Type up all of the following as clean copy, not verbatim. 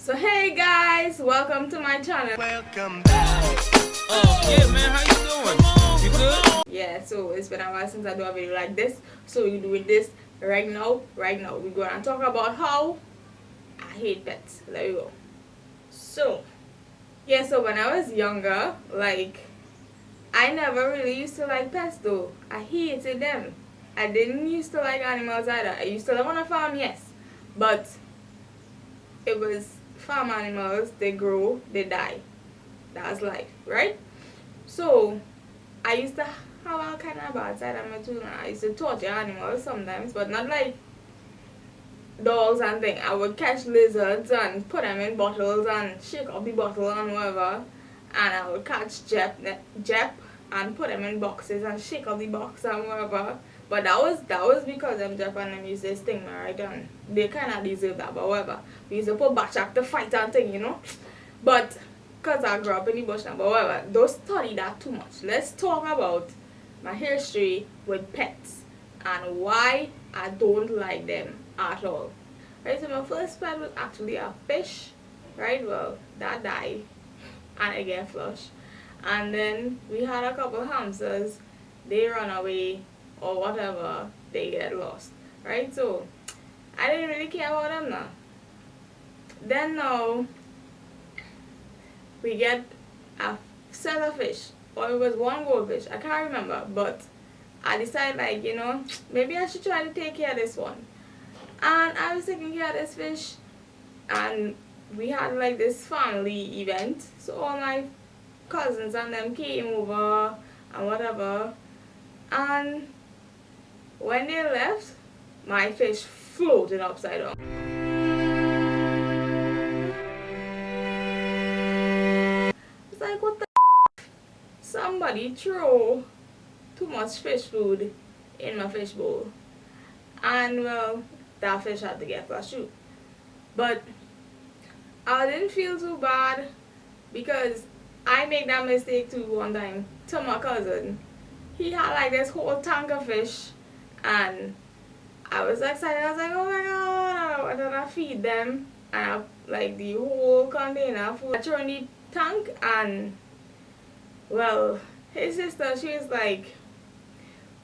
So hey guys, welcome to my channel. Welcome back. Yeah, man, how you doing? You good? Yeah, so it's been a while since I do a video like this. So we're doing this right now. We're gonna talk about how I hate pets. There you go. So yeah, so when I was younger, I never really used to like pets though. I hated them. I didn't used to like animals either. I used to live on a farm, yes. But it was farm animals, they grow, they die. That's life, right? So I used to have all kind of bad side of me too. I used to torture animals sometimes, but not like dogs and things. I would catch lizards and put them in bottles and shake up the bottle and whatever. And I would catch Jep and put them in boxes and shake up the box and whatever. But that was because them Jep and them used to sting me, right? And they kind of deserve that, but whatever. We used to put back to fight and thing, you know. But because I grew up in the bush now, but whatever. Don't study that too much. Let's talk about my history with pets and why I don't like them at all. Right, so my first pet was actually a fish, right? Well, that died and it get flushed. And then we had a couple hamsters, they run away or whatever, they get lost. Right? So I didn't really care about them now. Then now we get a set of fish, or it was one goldfish, I can't remember, but I decided maybe I should try to take care of this one. And I was taking care of this fish, and we had like this family event, so all my cousins and them came over and whatever, and when they left, my fish floated upside down. It's like, what the somebody throw too much fish food in my fish bowl, and well, that fish had to get flushed too. But I didn't feel too bad because I made that mistake too one time to my cousin. He had like this whole tank of fish, and I was excited. I was like, oh my god, I thought I feed them, and I, like the whole container of food I threw in the tank. And well, his sister, she was like,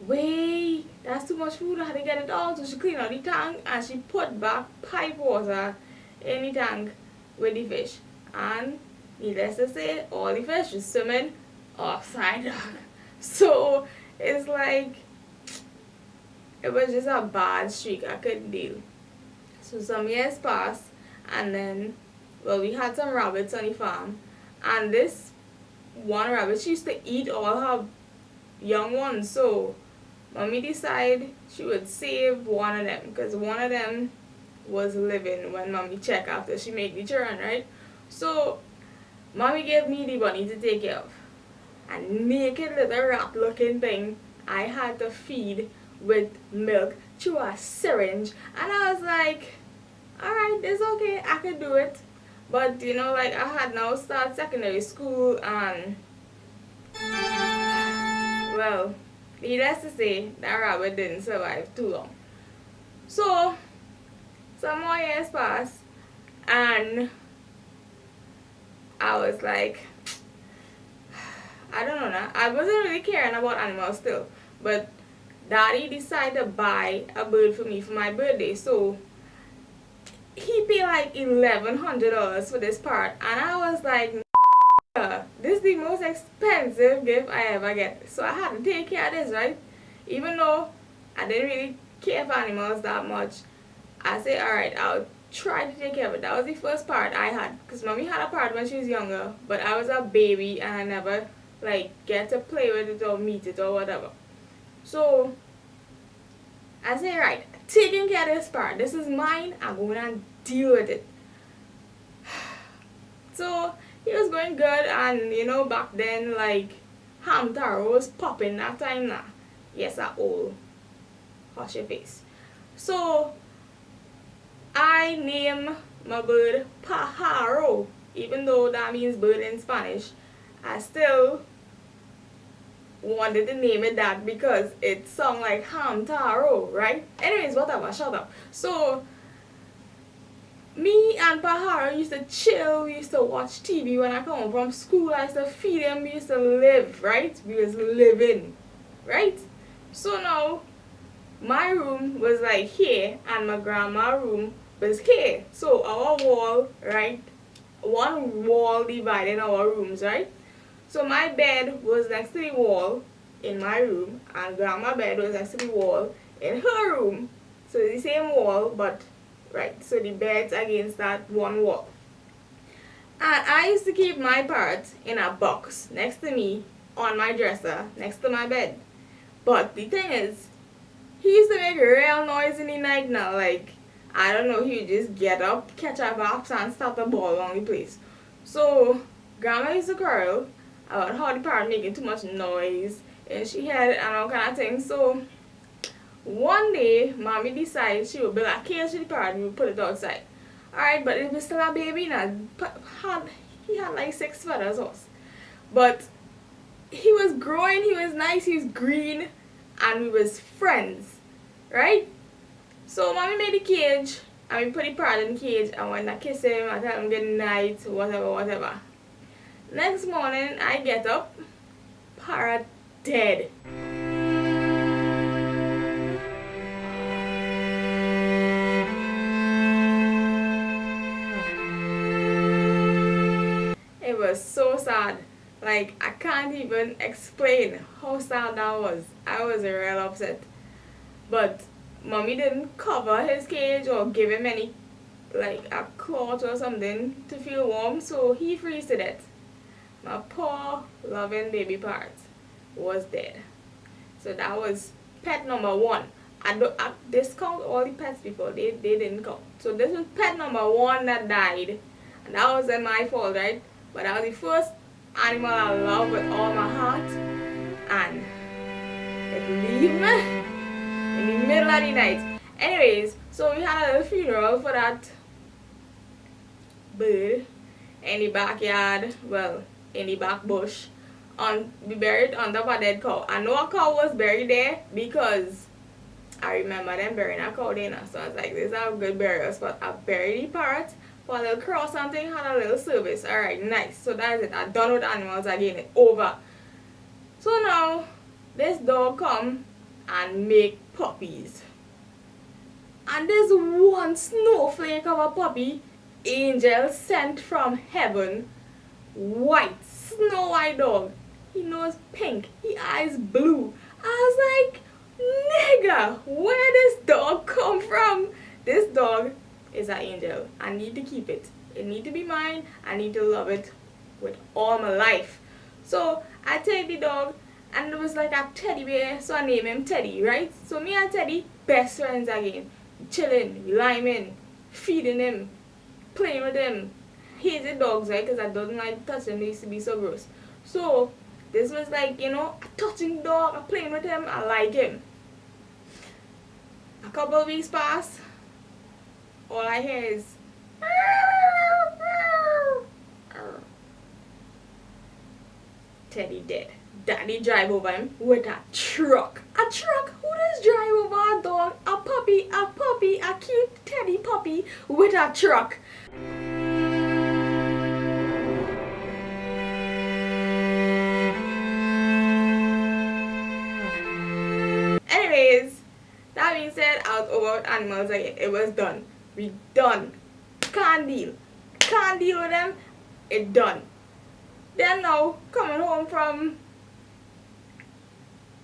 wait, that's too much food, I had to get it out. So she cleaned out the tank and she put back pipe water in the tank with the fish. And needless to say, all the fish was swimming upside down. So it's like, it was just a bad streak I couldn't deal. So some years passed, and then, well, we had some rabbits on the farm, and this one rabbit, she used to eat all her young ones. So mommy decided she would save one of them, because one of them was living when mommy checked after she made the children, right? So mommy gave me the bunny to take care of. And naked little rat looking thing I had to feed with milk through a syringe. And I was like, alright, it's okay, I could do it. But I had now started secondary school, and well, needless to say, that rabbit didn't survive too long. So some more years passed, and I was like, I don't know now. I wasn't really caring about animals still, but daddy decided to buy a bird for me for my birthday. So he paid like $1,100 for this part, and I was like, this is the most expensive gift I ever get. So I had to take care of this, right? Even though I didn't really care for animals that much, I said, alright, I'll try to take care of it. That was the first part I had, because mommy had a part when she was younger, but I was a baby and I never get to play with it or meet it or whatever. So I said, right, taking care of this part, this is mine, I'm going to deal with it. So he was going good, and back then, ham taro was popping that time now. Yes, I old. Hush your face. So I named my bird Pajaro. Even though that means bird in Spanish, I still wanted to name it that because it sounds like ham taro, right? Anyways, whatever, shut up. So me and Pahara used to chill, we used to watch TV when I come home from school. I used to feed him, we used to live, right? We was living, right? So now, my room was like here, and my grandma's room was here. So our wall, right? One wall dividing our rooms, right? So my bed was next to the wall in my room, and grandma's bed was next to the wall in her room. So the same wall, but right. So the bed's against that one wall. And I used to keep my parrot in a box next to me on my dresser, next to my bed. But the thing is, he used to make real noise in the night now. Like, I don't know, he would just get up, catch a box, and start the ball on the place. So, Grandma used to quarrel about how the parrot making too much noise in she head and all kind of things. So, one day, Mommy decided she would build a cage for the parrot and we would put it outside. Alright, but it was still a baby now. He had like 6 feathers also. But he was growing, he was nice, he was green, and we was friends, right? So Mommy made the cage, and we put the parrot in the cage, and when I kiss him, I tell him good night, whatever. Next morning, I get up, parrot dead. It was so sad. Like, I can't even explain how sad that was. I was real upset. But Mommy didn't cover his cage or give him any, like, a cloth or something to feel warm, so he freeze to death. My poor loving baby parrot was dead. So that was pet number 1. I discount all the pets before. They didn't count. So this was pet number 1 that died. And that wasn't my fault, right? But that was the first animal I love with all my heart, and it leave me in the middle of the night. Anyways, so we had a little funeral for that bird in the backyard, well, in the back bush. We buried under a dead cow. I know a cow was buried there because I remember them burying a cow there, so I was like, this is a good burial spot. I buried the parrot for a little cross something, had a little service. Alright, nice. So that's it. I'm done with animals again. It's over. So now, this dog come and make puppies. And there's one snowflake of a puppy, angel sent from heaven. White, snow white dog. He nose pink, he eyes blue. I was like, nigga, where this dog come from? This dog is an angel. I need to keep it. It need to be mine. I need to love it with all my life. So I take the dog, and it was like a teddy bear, so I name him Teddy, right? So me and Teddy, best friends again. Chilling, liming, feeding him, playing with him. Hated dogs, right? Because I don't like touching. They used to be so gross. So this was like, you know, a touching dog, I'm playing with him, I like him. A couple of weeks pass, all I hear is Teddy dead. Daddy drive over him with a truck. A truck? Who does drive over a dog? A puppy, a cute Teddy puppy with a truck. Anyways, that being said, I was over with animals again. It was done. We done. Can't deal. Can't deal with them. It done. Then now, coming home from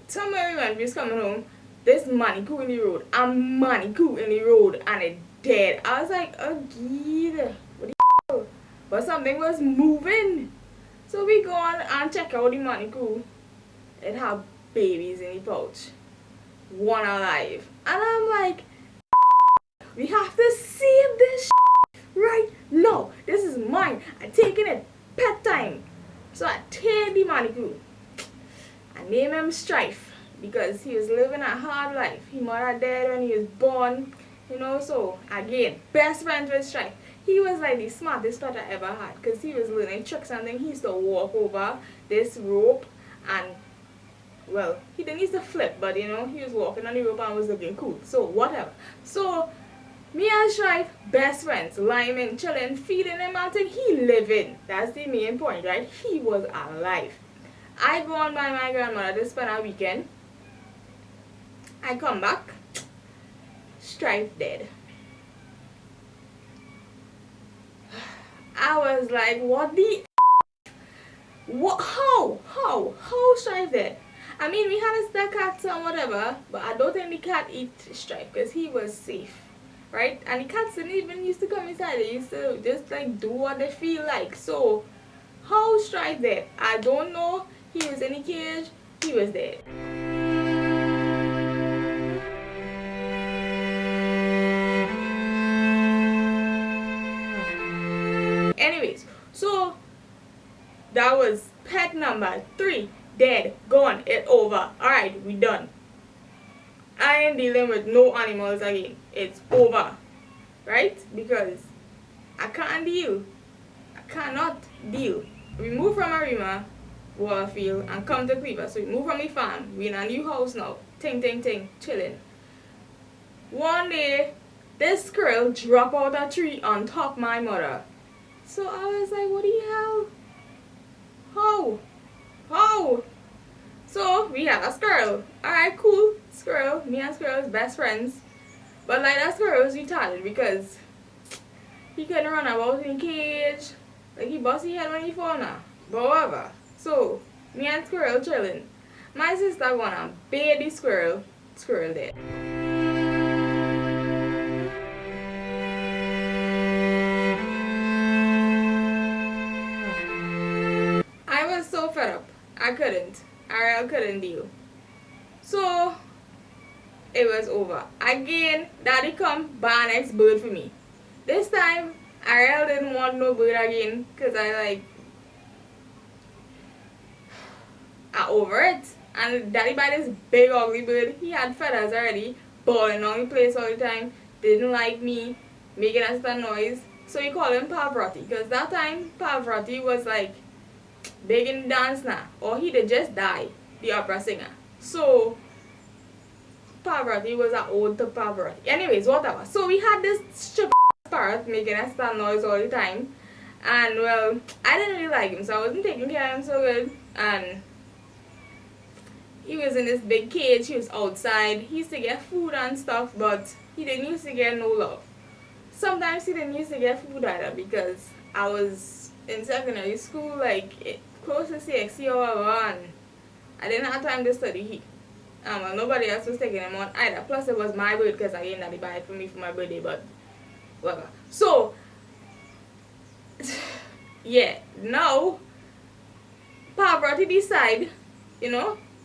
somewhere we went, we was coming home, this manicure in the road. A manicure in the road, and it dead. I was like, oh geez, what the hell? But something was moving. So we go on and check out the manicure. It had babies in the pouch. One alive. And I'm like, we have to save this right now. This is mine. I'm taking it. Pet time. So I take the manicure. I name him Strife because he was living a hard life. His mother died when he was born. You know, so again, best friends with Strife. He was like the smartest pet I ever had because he was learning tricks and then he used to walk over this rope and, well, he didn't used to flip, but you know, he was walking on the rope and was looking cool. So whatever. So Me and Strife, best friends, liming, chilling, feeding him and thing. He living. That's the main point, right? He was alive. I go on by my grandmother to spend a weekend. I come back. Strife dead. I was like, what the what? How Strife dead? I mean, we had a stray cat and whatever, but I don't think the cat eat Strife because he was safe, right? And the cats didn't even used to come inside. They used to just like do what they feel like. So, how Strife dead? I don't know. He was in the cage. He was dead. Anyways, so that was pet number 3. Dead. Gone. It over. Alright, we done. I ain't dealing with no animals again. It's over. Right? Because I can't deal. I cannot deal. We moved from Arima, Waterfield, and come to Cleaver. So we moved from the farm. We in a new house now. Ting, chilling. One day, this squirrel dropped out a tree on top my mother. So I was like, what the hell? How? So we had a squirrel. Alright, cool. Squirrel. Me and squirrel's best friends. But like that squirrel was retarded because he couldn't run about in the cage. Like he bust his head when he fall now. But whatever. So me and squirrel chilling. My sister gonna bathe the squirrel. Squirrel dead. I was so fed up. I couldn't deal. So it was over. Again, daddy come buy next bird for me. This time Ariel didn't want no bird again because I over it. And daddy buy this big ugly bird. He had feathers already, balling on the place all the time. Didn't like me, making us that noise. So he called him Pavarotti because that time Pavarotti was like big in dance now. Or he did just die, the opera singer. So Pavarotti was an ode to Pavarotti. Anyways, whatever. So we had this stupid parrot making us that noise all the time. And well, I didn't really like him, so I wasn't taking care of him so good. And he was in this big cage, he was outside. He used to get food and stuff, but he didn't used to get no love. Sometimes he didn't used to get food either because I was in secondary school, like close to CXC or whatever, and I didn't have time to study. Well, nobody else was taking him on either. Plus, it was my bird because I didn't daddy buy it for me for my birthday, but whatever. So, yeah, now Pavarotti decide,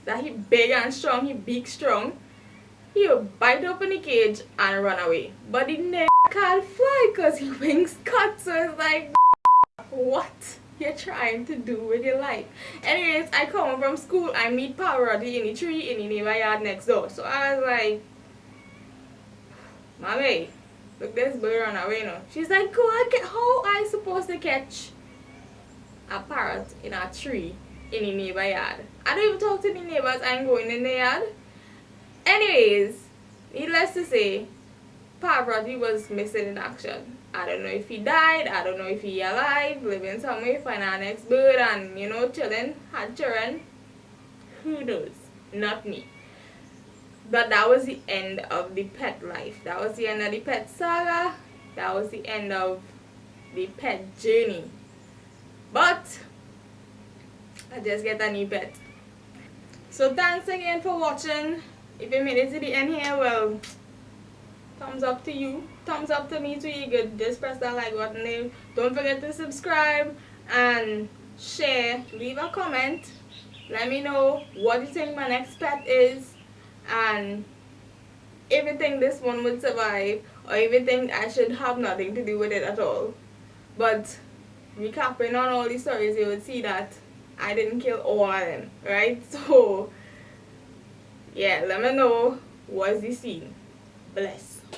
that he big and strong, he big strong. He would bite open the cage and run away. But the nigga can't fly because his wings cut. So it's like, what you're trying to do with your life? Anyways, I come home from school, I meet Pavarotti in the tree in the neighbor yard next door. So I was like, Mommy, look, this bird run away now. She's like, go on, how I supposed to catch a parrot in a tree in the neighbor yard? I don't even talk to the neighbors, I ain't going in the yard. Anyways, needless to say, Pavarotti was missing in action. I don't know if he died, I don't know if he alive, living somewhere, find our next bird and, chilling, had children. Who knows? Not me. But that was the end of the pet life. That was the end of the pet saga. That was the end of the pet journey. But I just get a new pet. So thanks again for watching. If you made it to the end here, well, thumbs up to you. Thumbs up to me too. You could just press that like button. Don't forget to subscribe and share. Leave a comment. Let me know what you think my next pet is. And if you think this one would survive, or if you think I should have nothing to do with it at all. But recapping on all these stories, you would see that I didn't kill all of them, right? So yeah, let me know what's the scene. Bless.